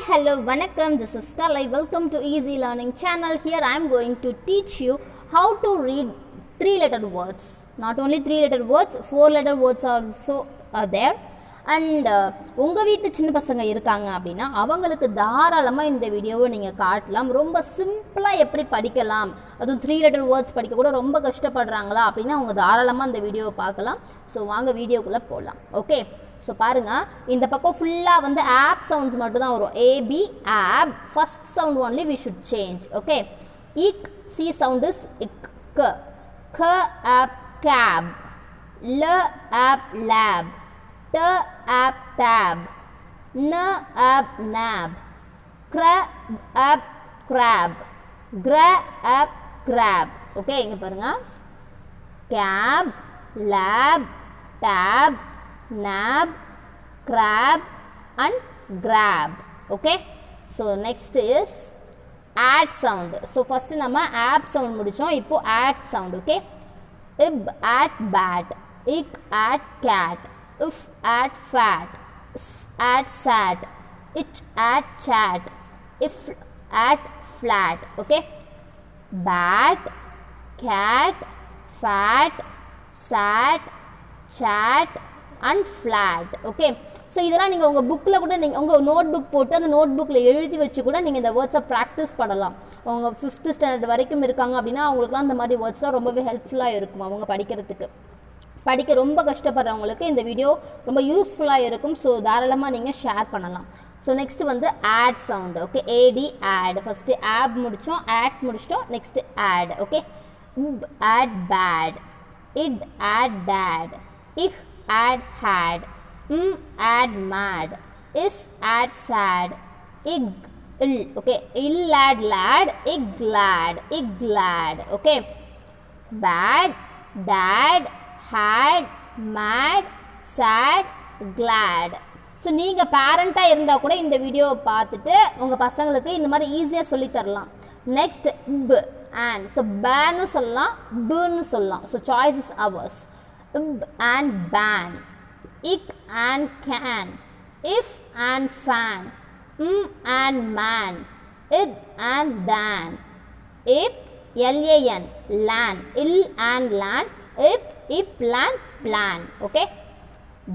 hello, vanakkam. This is Kalai. Welcome to Easy Learning channel. Here I am going to teach you how to read 3-letter words. Not only 3-letter words, 4-letter words also are there. And உங்க வீட்டு சின்ன பசங்க இருக்காங்க அப்படினா அவங்களுக்கு தாராளமா இந்த வீடியோவை நீங்க காட்டலாம். ரொம்ப சிம்பிளா எப்படி படிக்கலாம், அதுவும் 3-letter words படிக்க கூட ரொம்ப கஷ்டப்படுறாங்களா அப்படினா அவங்க தாராளமா இந்த வீடியோவை பார்க்கலாம். சோ வாங்க வீடியோக்குள்ள போலாம். ஓகே, ஸோ பாருங்க, இந்த பக்கம் ஃபுல்லாக வந்து ஆப் சவுண்ட்ஸ் மட்டும் தான் வரும். A B ab, first sound only we should change. Okay, இக் சி சவுண்ட் இஸ் இக். க ஆப் கேப், ல ஆப் லேப், ட ஆப் டேப், ந ஆப் நேப், க்ர ஆப் கிராப், கிர ஆப் கிராப். ஓகே, இங்கே பாருங்க, cab, lab, tab, nab, crab and grab. Okay, so next is add sound. So first nama ab sound mudichom, ipo add sound. Okay, ib at bat, ik at cat, if at fat, s at sat, ich at chat, if at flat. Okay, bat, cat, fat, sat, chat and flat. Okay, so இதெல்லாம் நீங்கள் உங்கள் புக்கில் கூட நீங்கள் உங்கள் note book போட்டு அந்த note புக்கில் எழுதி வச்சு கூட நீங்கள் இந்த வேர்ட்ஸை ப்ராக்டிஸ் பண்ணலாம். அவங்க 5th ஸ்டாண்டர்ட் வரைக்கும் இருக்காங்க அப்படின்னா அவங்களுக்குலாம் அந்த மாதிரி வேர்ட்ஸ்லாம் ரொம்பவே ஹெல்ப்ஃபுல்லாக இருக்கும். அவங்க படிக்கிறதுக்கு படிக்க ரொம்ப கஷ்டப்படுறவங்களுக்கு இந்த வீடியோ ரொம்ப யூஸ்ஃபுல்லாக இருக்கும். ஸோ தாராளமாக நீங்கள் ஷேர் பண்ணலாம். ஸோ நெக்ஸ்ட் வந்து ad sound. Okay, A D ad. First ab முடித்தோம், ஆட் முடிச்சிட்டோம், next ad. Okay, ad bad, இட் ஆட் டேட், இஹ் add had, add mad, is add sad, ig ill. Okay, ill add lad, ig glad, ig glad. Okay, bad, dad, had, mad, sad, glad. So நீங்கள் பேரண்ட்டாக இருந்தால் கூட இந்த வீடியோவை பார்த்துட்டு உங்கள் பசங்களுக்கு இந்த மாதிரி ஈஸியாக சொல்லி தரலாம். Next b and. ஸோ பேன்னு சொல்லலாம், bன்னு சொல்லலாம். So choice is hours. ib and ban, ik and can, if and fan, and man, id and dan, ip lan, lan, ill and lan, ip lan, plan. Okay,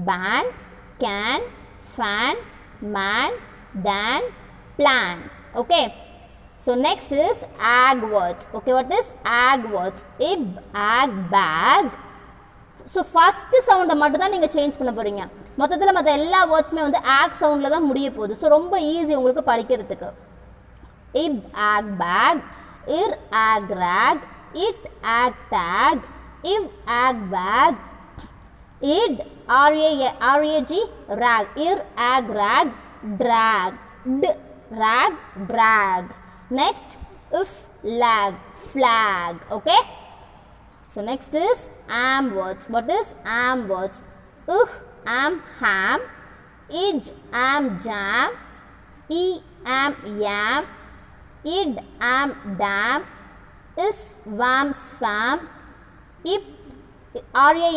ban, can, fan, man, dan, plan. Okay, so next is ag words. Okay, what is ag words? ib, ag, bag. So first சவுண்டை மட்டும் தான் நீங்கள் change பண்ண போகிறீங்க. மொத்தத்தில் மற்ற எல்லா வேர்ட்ஸுமே வந்து ஆக் சவுண்டில் தான் முடிய போகுது. ஸோ ரொம்ப ஈஸி உங்களுக்கு படிக்கிறதுக்கு. இப் ஆக் பேக், இர் ஆக் ரேக், இட் ஆக் டேக், இவ் ஆக் back, it RAG rag, r ag rag, drag, d rag, drag. Next f lag, flag. Okay, so next is am words. What is am words? Am ham, ij am jam, e am yam, id am dam, is vam swam, ip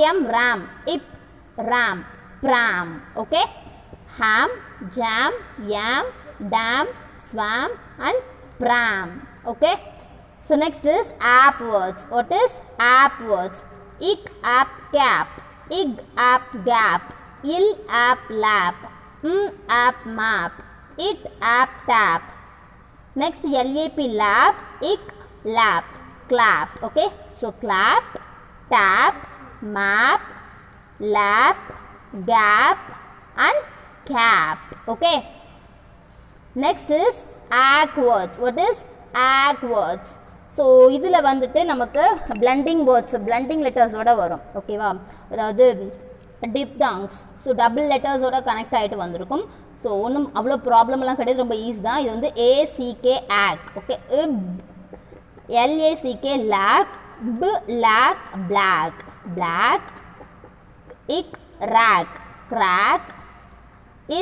ram ram, ip ram pram. Okay, ham, jam, yam, dam, swam and pram. Okay, so next is app words. What is app words? Ik app cap, ig app gap, ill app lap, app map, it app tap. Next lap lap, ik lap, clap. Okay, so clap, tap, map, lap, gap and cap. Okay, next is ag words. What is ag words? So இதில் வந்துட்டு நமக்கு blending words, blending லெட்டர்ஸோட வரும். ஓகேவா, அதாவது diphthongs. So double லெட்டர்ஸோட connect ஆகிட்டு வந்திருக்கும். So ஒன்றும் அவ்வளோ ப்ராப்ளம்லாம் கிடையாது, ரொம்ப ஈஸி தான். இது வந்து ஏசிகே ஆக். ஓகே, இப் எல்ஏசிகே லேக், ப லேக் பிளாக், பிளாக், இக் rack, crack,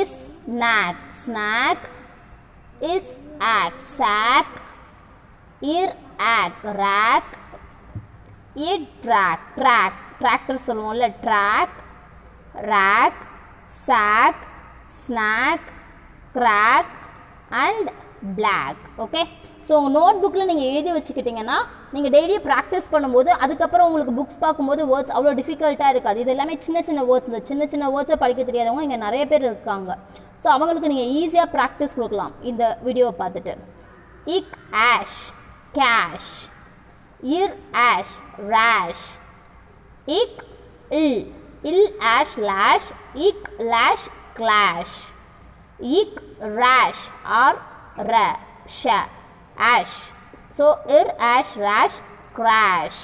is knock, snack, is ஆக், chalk, ir ack, rack, id track, track, tractor சொல்லுவோம்ல, track, rack, sack, snack, crack and black. Okay, so உங்கள் நோட் புக்கில் நீங்கள் எழுதி வச்சுக்கிட்டிங்கன்னா நீங்கள் டெய்லியும் ப்ராக்டிஸ் பண்ணும்போது அதுக்கப்புறம் உங்களுக்கு புக்ஸ் பார்க்கும்போது வேர்ட்ஸ் அவ்வளோ டிஃபிகல்ட்டாக இருக்காது. இது எல்லாமே சின்ன சின்ன வேர்ட்ஸ், இந்த சின்ன சின்ன வேர்ட்ஸை படிக்க தெரியாதவங்க இங்கே நிறைய பேர் இருக்காங்க. ஸோ அவங்களுக்கு நீங்கள் ஈஸியாக ப்ராக்டிஸ் கொடுக்கலாம் இந்த வீடியோவை பார்த்துட்டு. இக் ஆஷ் கேஷ், இர் ஆஷ் ரேஷ், இக் இல் இல் ஆஷ் லேஷ், இக் லேஷ் கிளாஷ், இக் ரேஷ் ஆர் ர ஷ ash. So ir ash rash crash.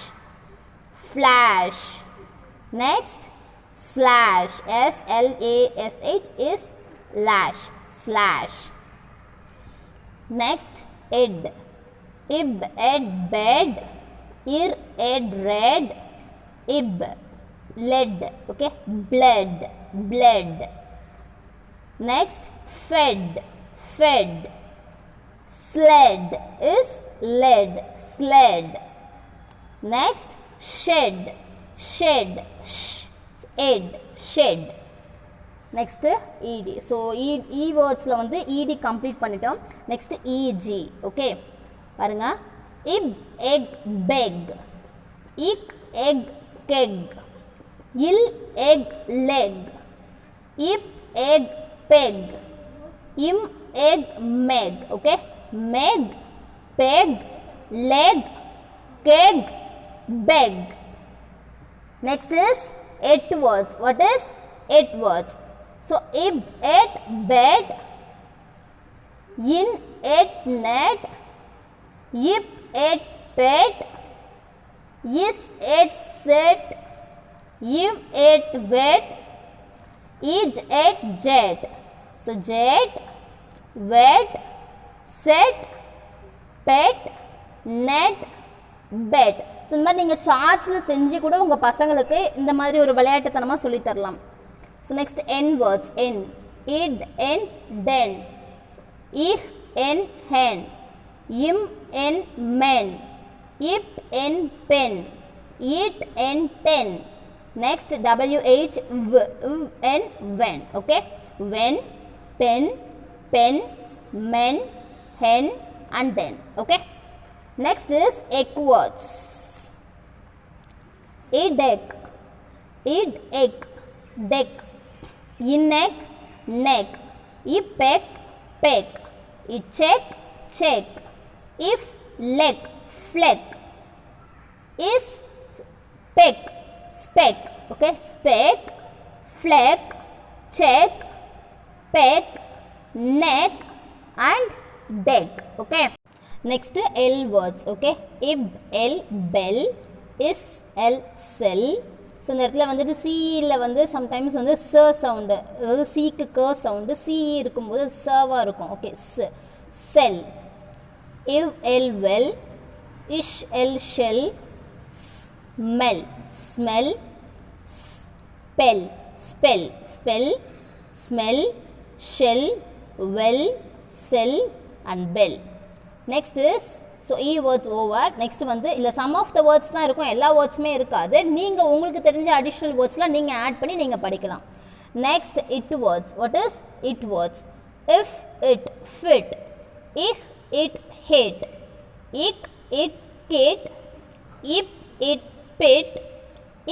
Flash. Next slash, S-L-A-S-H is lash, slash. Next ed, ib ed bed, ir ed red, ib led. Okay, bled, bled. Next fed, fed. Sled is led, sled. Next shed, shed, ed, shed. Next ed. So e words la வந்து ed complete பண்ணிட்டோம். Next eg. Okay, பாருங்க. ib egg beg, ik egg keg, il egg leg, ip egg peg, im egg meg. Okay, meg, peg, leg, keg, beg. Next is 8 words. What is 8 words? So ib et bed, in et net, ip et pet, is et set, im et wet, is et jet. So jet, wet, set, pet, net, bet. So இந்த மாதிரி நீங்கள் சார்ட்ஸில் செஞ்சு கூட உங்கள் பசங்களுக்கு இந்த மாதிரி ஒரு விளையாட்டுத்தனமாக சொல்லித்தரலாம். So next en words. En இட் என் டென், இஹ் என் ஹென், இம் என் மென், இப் என் பென், இட் என் டென். நெக்ஸ்ட் WH வ் en when. Okay, when, pen, pen, men, hen and then. Okay, next is egg words. Id egg, id egg, deck, in egg, neck, ip peck, peck, it check, check, if leg, fleck, is peck, speck. Okay, speck, fleck, check, peck, neck and deck. Okay, next L words. Okay, ib L bell, is L cell. So இந்த இடத்துல வந்துட்டு சியில் வந்து sometimes வந்து ச sound, அதாவது சிக்கு க சவுண்டு, சி இருக்கும்போது சவாக இருக்கும். Okay, cell. இவ் எல் வெல், இஷ் el shell, smell smell, spell spell spell, smell, shell, well, cell and bell. Next is, so e words over. Next வந்து இல்ல some of the words தான் இருக்கும், எல்லா வேர்ட்ஸுமே இருக்காது. நீங்க உங்களுக்கு தெரிஞ்ச additional wordsலாம் நீங்க ஆட் பண்ணி நீங்க படிக்கலாம். Next it words. What is it words? If it fit, if it hit, ik it kit, if it pit,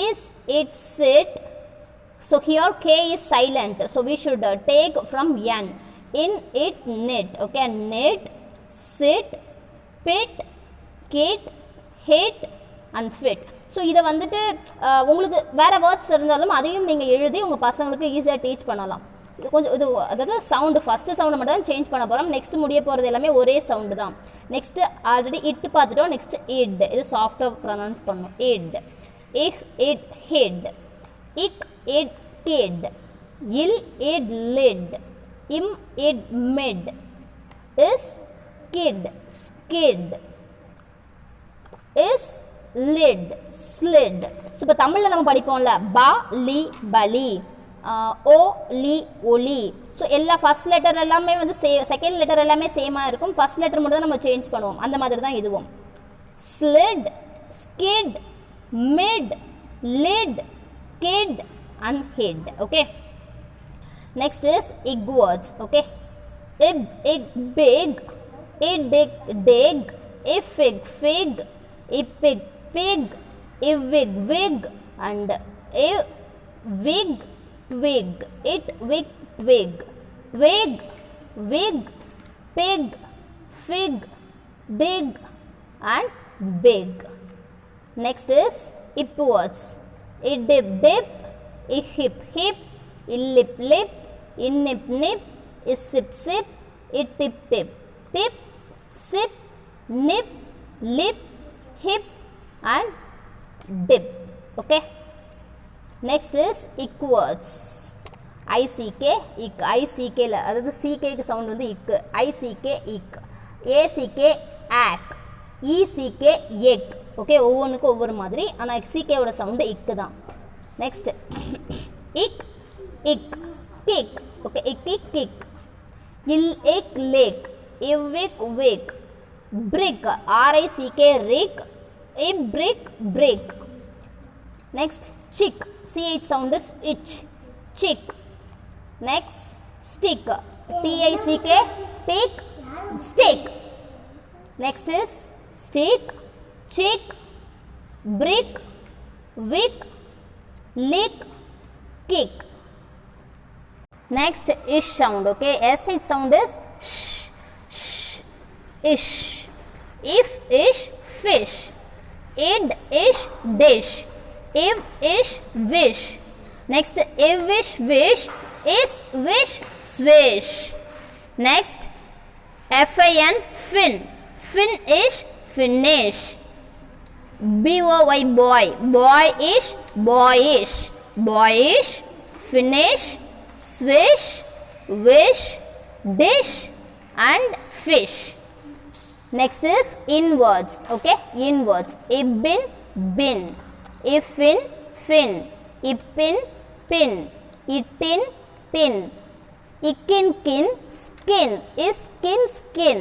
is it sit. So here k is silent, so we should take from n. In it knit. Okay, knit, sit, pit, kit, hit and fit. So இதை வந்துட்டு உங்களுக்கு வேறு words இருந்தாலும் அதையும் நீங்கள் எழுதி உங்கள் பசங்களுக்கு ஈஸியாக டீச் பண்ணலாம். இது கொஞ்சம் இது அதாவது சவுண்டு ஃபஸ்ட்டு சவுண்டு மட்டும் தான் சேஞ்ச் பண்ண போகிறோம். நெக்ஸ்ட் முடிய போகிறது எல்லாமே ஒரே சவுண்டு தான். நெக்ஸ்ட்டு ஆல்ரெடி இட்டு பார்த்துட்டோம். நெக்ஸ்ட் இட், இது சாஃப்டாக ப்ரொனவுன்ஸ் பண்ணணும். It, ick it hit, ick it kit, l it lit, im id mid, is kid skid, is lid slid. So இப்போ தமிழில் நம்ம படிப்போம்ல பா லி பலி, ஓ லி ஒலி. ஸோ எல்லா ஃபர்ஸ்ட் லெட்டர் எல்லாமே வந்து செகண்ட் லெட்டர் எல்லாமே சேமாக இருக்கும். ஃபர்ஸ்ட் லெட்டர் மட்டும் தான் நம்ம சேஞ்ச் பண்ணுவோம். அந்த மாதிரி தான் இதுவும். Slid, skid, mid, lid, kid and hid. Okay, next is ig words. Okay, ib, ig, big, idig, dig, ifig, fig, ipig, pig, ivig, wig, and wig, twig, it, wig, twig, wig, wig, pig, fig, dig, and big. Next is ip words. Idip, dip, ihip, hip, illip, lip, innip, nip, issip, sip, itip, tip, tip, sip, nip, lip, hip, and dip. Okay. Next is ick words. ICK, ick, ICK அதாவது CK sound வந்து இக், ICK இக், ACK ஆக், ECK egg. Okay, ஒவ்வொன்றுக்கும் ஒவ்வொரு மாதிரி, ஆனால் CKவோட sound இக்கு தான். நெக்ஸ்ட் இக், இக், கிக். ஓகே, இக், இக், கிக். இல், இக், லேக், இவ்விக், விக், brick, RICK ரிக், இப்ரிக், brick. Next chick, CH sound is itch, chick. Next stick, TICK, tick, stick. Next is stick, chick, brick, wick, lick, kick. Next ish sound. Okay, SH sound is sh, sh, ish. If ish, fish. Id ish, dish. If ish, wish. Next if wish, wish, is wish, swish. Next FIN, fin, fin ish, finish. BOY, boy, boy ish, boyish, boyish, finish, swish, wish, dish, and fish. Next is inwords. Okay, inwords. Ibin, bin, ifin, fin, ipin, pin, itin, tin, ikin, kin, skin, iskin, skin,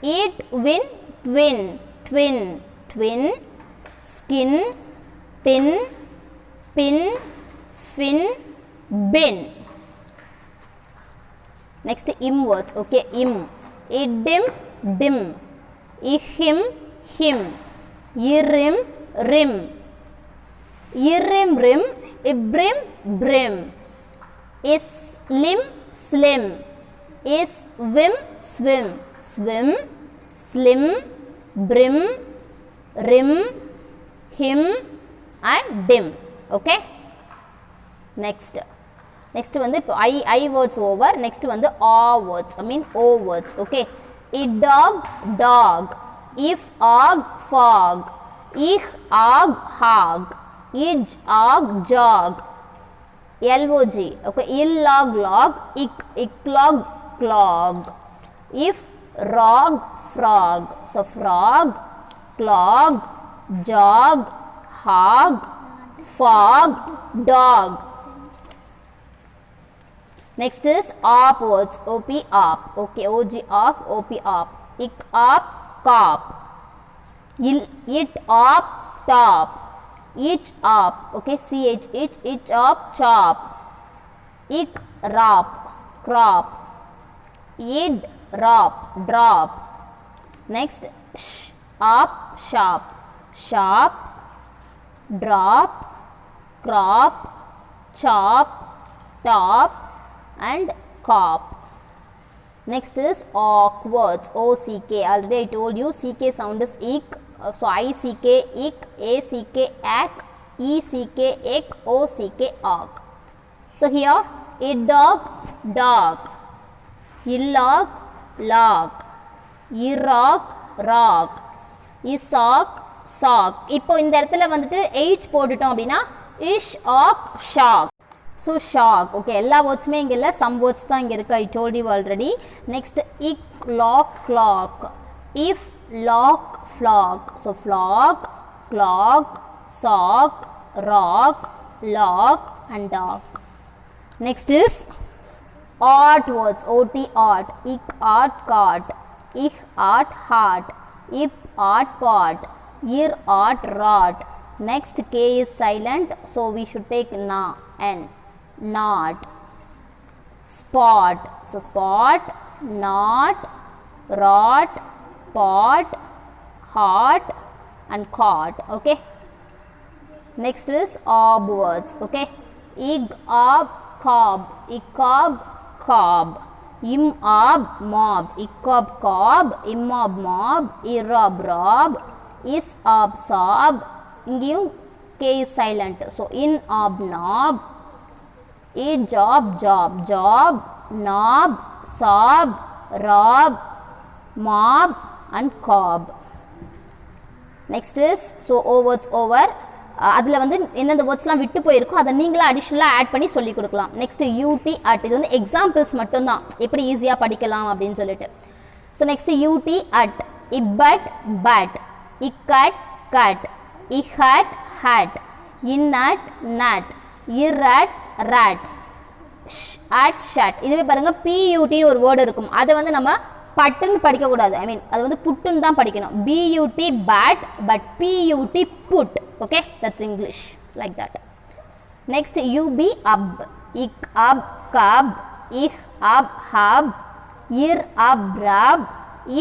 eat, win, twin, twin, twin, skin, tin, pin, fin, bin. Next im words. Okay, im, idim, dim, ihim, him, irim, rim, irim, rim, ibrim, brim, islim, slim, iswim, swim, swim, slim, brim, rim, him, and dim. Okay. Next வந்து இப்போ I words over. Next வந்து a words, I mean o words. Okay, it dog, dog, if og, fog, ich og, hog, ij og, jog, log. Okay, ill log, log, ick log, clog, if rog, frog. So frog, clog, jog, hog, fog, dog. Next is op words. OP, op. Okay, OG, op, OP, op. Ick, op, cop. It, op, top. Itch, op. Okay, CH, itch, op, chop. Ick, rop, crop. Id, rop, drop. Next, sh, op, shop. Shop, drop, crop, chop, top, and cop. Next is awkward. OCK. Already I told you CK sound is ick. So ICK ick, ACK ack, ECK ick, OCK awk. So here it dog, dog, illog, log, irog, rock, isock, sock. இப்போ இந்த இடத்துல வந்துட்டு h போட்டுட்டோம் அப்படின்னா ish, awk, shock. So shock. Okay, எல்லா wordsமே இங்க இல்ல, some words தான் இங்க இருக்கு. I told you already. Next ick, lock, clock, if, lock, flock. So flock, clock, sock, rock, lock, and dog. Next is art words. OT, art. Ick, art, cart, ich, art, heart, ip, art, pot, ir, art, rot. Next K is silent, so we should take na, n. Not. Spot. So spot, not, rot, pot, hot and caught. Okay, next is ob words. Okay, ig, ob, cob, icob, cob, im, ob, mob, icob, cob, immob, mob, irob, rob, is, ob, sob. இங்கேயும் k is silent, so in, ob, knob, a, job, job, job, knob, sob, rob, mob and cob. Next is, so o words over. அதில் வந்து எந்தெந்த வேர்ட்ஸ்லாம் விட்டு போயிருக்கோ அதை நீங்களாக அடிஷ்னலாக add பண்ணி சொல்லி கொடுக்கலாம். நெக்ஸ்ட் யூடி அட், இது வந்து எக்ஸாம்பிள்ஸ் மட்டும்தான் எப்படி ஈஸியாக படிக்கலாம் அப்படின்னு சொல்லிட்டு. ஸோ நெக்ஸ்ட் யூடி அட், இப்பட், பட், இக்கட், கட், இஹட், ஹட், இன்னட், நட், இர்ரட், ரட், அட், ஷட். இதுவே பாருங்க பியூடி ஒரு வேர்டு இருக்கும், அதை வந்து நம்ம பட்டுன்னு படிக்கக்கூடாது, ஐ மீன் அது வந்து புட்டுன்னு தான் படிக்கணும். P U T but, but P U T put. Okay, that's English like that. Next U P up, இக் அப், கப், இஹ் அப், ஹப், இர் அப், ரப்,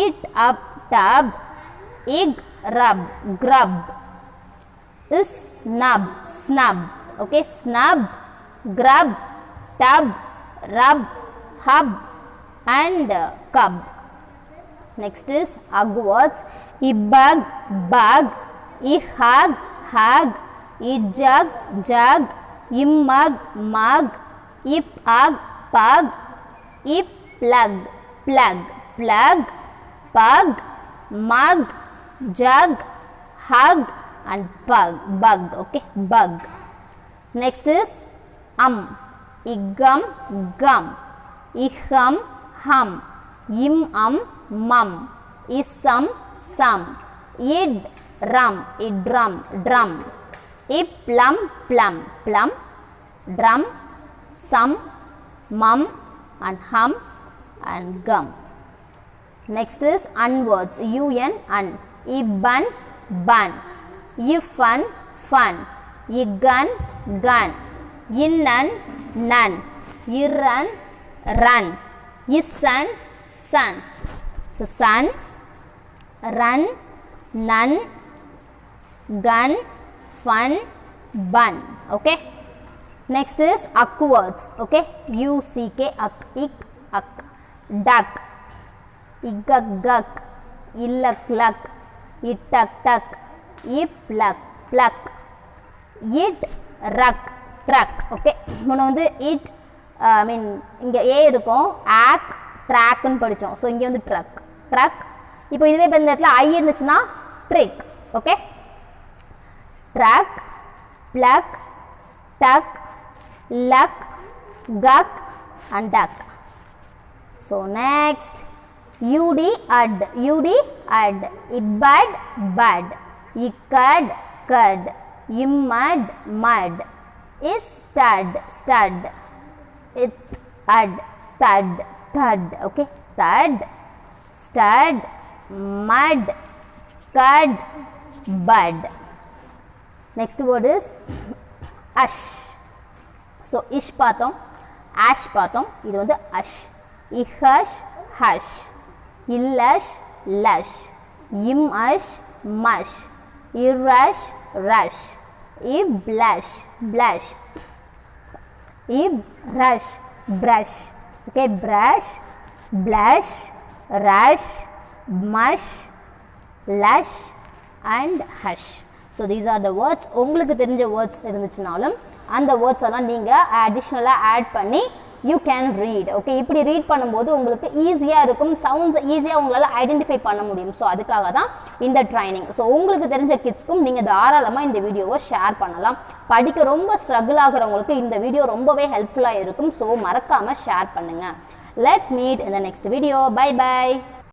இட் அப், டப், இக், ரப், grub, is, nub, snub. Okay, snub, grub, tub, rub, hub and cub. Next is ug words. Ibug, bug, ihug, hug, ijug, jug, immug, mug, ipug, pug, iplug, plug, plug, pug, mug, jug, hug and bug. Okay, bug. Next is igum, gum, ihum, hum, imum, mum, isum, sum, id, rum, idrum, drum, iplum, plum, plum, drum, sum, mum and hum and gum. Next is unwords. Un, un, ibun, bun, ifun, fun, igun, gun, innan, nun, irrun, run, isun, sun. So sun, run, nun, gun, fun, bun. Okay, next is uck words. Okay, uck, uck, ick, uck, duck, iguk, guck, illuk, luck, ituk, tuck, ip, luck, pluck, it, ruck, truck. Okay, முன்ன வந்து it, I mean இங்க a இருக்கும், ack, track ன்னு படிச்சோம். So இங்கே வந்து drug, drug. இப்போ இதுவே இப்போ இந்த இடத்துல ஐ இருந்துச்சுன்னா trick. Okay, truck, pluck, tuck, luck, கக் and duck. So next U T ut, U T ut, இப்பட், பட், இக்கட், கட், இம்மட், மட், இஸ், stud, stud, it, ad, thud, thud. Okay, thud, stud, mud, cud, bud. Next word is ash. So ish பாத்தோம், ash பாத்தோம், இது வந்து ash. Ihash, hush, illash, lush, imash, mush, irrush, rush, iblush, blush, ib, rush, brush. Okay, brush, blush, rush, mush, lush and hush. So these are the words. உங்களுக்கு தெரிஞ்ச words இருந்துச்சுனாலும் அந்த words எல்லாம் நீங்க additionally add பண்ணி you can read. Okay, இப்படி read பண்ணும்போது உங்களுக்கு ஈஸியா இருக்கும், சவுண்ட்ஸ் ஈஸியா உங்களால ஐடென்டிஃபை பண்ண முடியும். ஸோ அதுக்காக தான் இந்த ட்ரைனிங். ஸோ உங்களுக்கு தெரிஞ்ச கிட்ஸ்க்கும் நீங்க தாராளமாக இந்த வீடியோவை ஷேர் பண்ணலாம். படிக்க ரொம்ப ஸ்ட்ரகிள் ஆகிறவங்களுக்கு இந்த வீடியோ ரொம்பவே ஹெல்ப்ஃபுல்லாக இருக்கும். ஸோ மறக்காம ஷேர் பண்ணுங்க. Let's meet in the next video. Bye bye.